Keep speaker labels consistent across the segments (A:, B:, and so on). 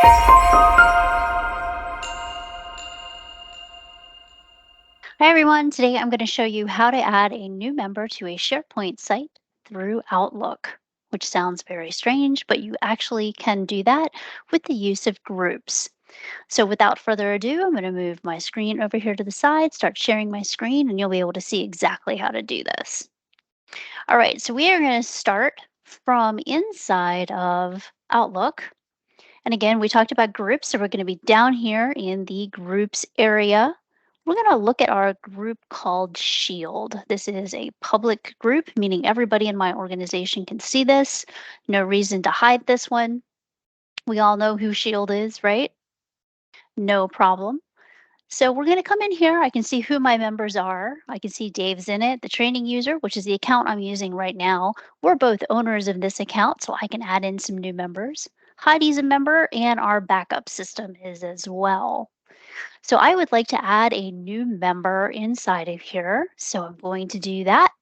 A: Hi everyone, today I'm going to show you how to add a new member to a SharePoint site through Outlook, which sounds very strange, but you actually can do that with the use of groups. So without further ado, I'm going to move my screen over here to the side, start sharing my screen, and you'll be able to see exactly how to do this. All right, so we are going to start from inside of Outlook. And again, we talked about groups, so we're going to be down here in the groups area. We're going to look at our group called Shield. This is a public group, meaning everybody in my organization can see this. No reason to hide this one. We all know who Shield is, right? No problem. So we're going to come in here. I can see who my members are. I can see Dave's in it, the training user, which is the account I'm using right now. We're both owners of this account, so I can add in some new members. Heidi's a member, and our backup system is as well. So I would like to add a new member inside of here. So I'm going to do that.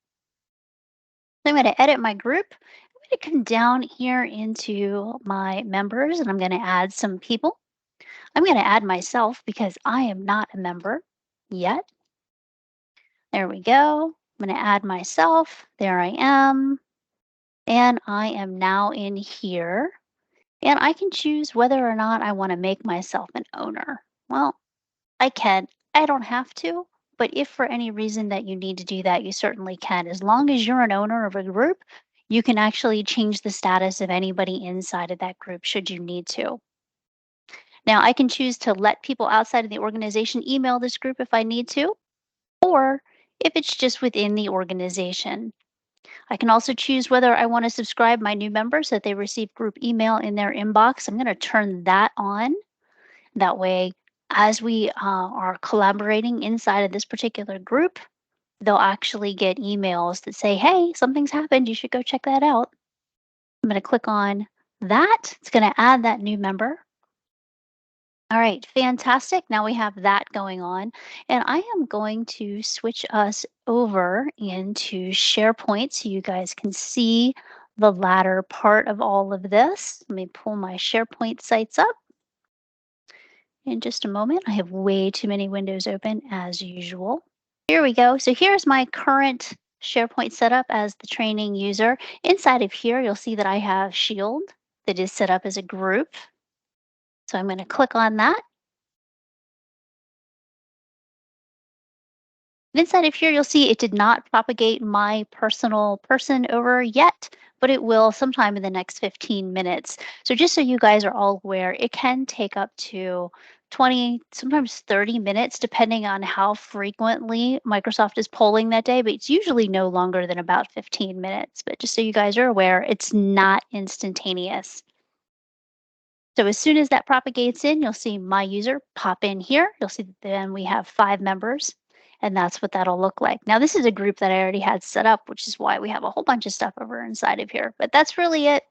A: I'm going to edit my group. I'm going to come down here into my members, and I'm going to add some people. I'm going to add myself because I am not a member yet. There we go. I'm going to add myself. There I am. And I am now in here. And I can choose whether or not I want to make myself an owner. Well, I can. I don't have to. But if for any reason that you need to do that, you certainly can. As long as you're an owner of a group, you can actually change the status of anybody inside of that group should you need to. Now, I can choose to let people outside of the organization email this group if I need to, or if it's just within the organization. I can also choose whether I want to subscribe my new members so that they receive group email in their inbox. I'm going to turn that on. That way, as we are collaborating inside of this particular group, they'll actually get emails that say, hey, something's happened. You should go check that out. I'm going to click on that. It's going to add that new member. All right, fantastic. Now we have that going on. And I am going to switch us over into SharePoint so you guys can see the latter part of all of this. Let me pull my SharePoint sites up in just a moment. I have way too many windows open as usual. Here we go. So here's my current SharePoint setup as the training user. Inside of here, you'll see that I have Shield that is set up as a group. So I'm going to click on that. And inside of here, you'll see it did not propagate my personal person over yet, but it will sometime in the next 15 minutes. So just so you guys are all aware, it can take up to 20, sometimes 30 minutes, depending on how frequently Microsoft is polling that day, but it's usually no longer than about 15 minutes. But just so you guys are aware, it's not instantaneous. So as soon as that propagates in, you'll see my user pop in here. You'll see that then we have 5 members, and that's what that'll look like. Now, this is a group that I already had set up, which is why we have a whole bunch of stuff over inside of here, but that's really it.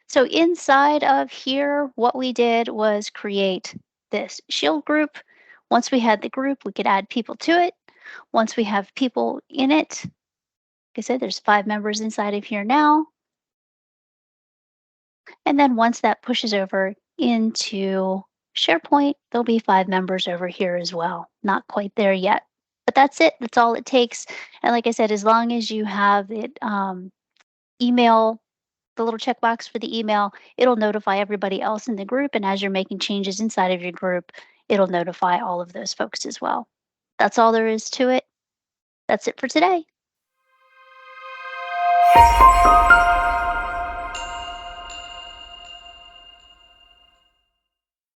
A: So inside of here, what we did was create this Shield group. Once we had the group, we could add people to it. Once we have people in it, like I said, there's 5 members inside of here now. And then once that pushes over into SharePoint, there'll be 5 members over here as well. Not quite there yet, but that's it. That's all it takes. And like I said, as long as you have it email, the little checkbox for the email, it'll notify everybody else in the group. And as you're making changes inside of your group, it'll notify all of those folks as well. That's all there is to it. That's it for today.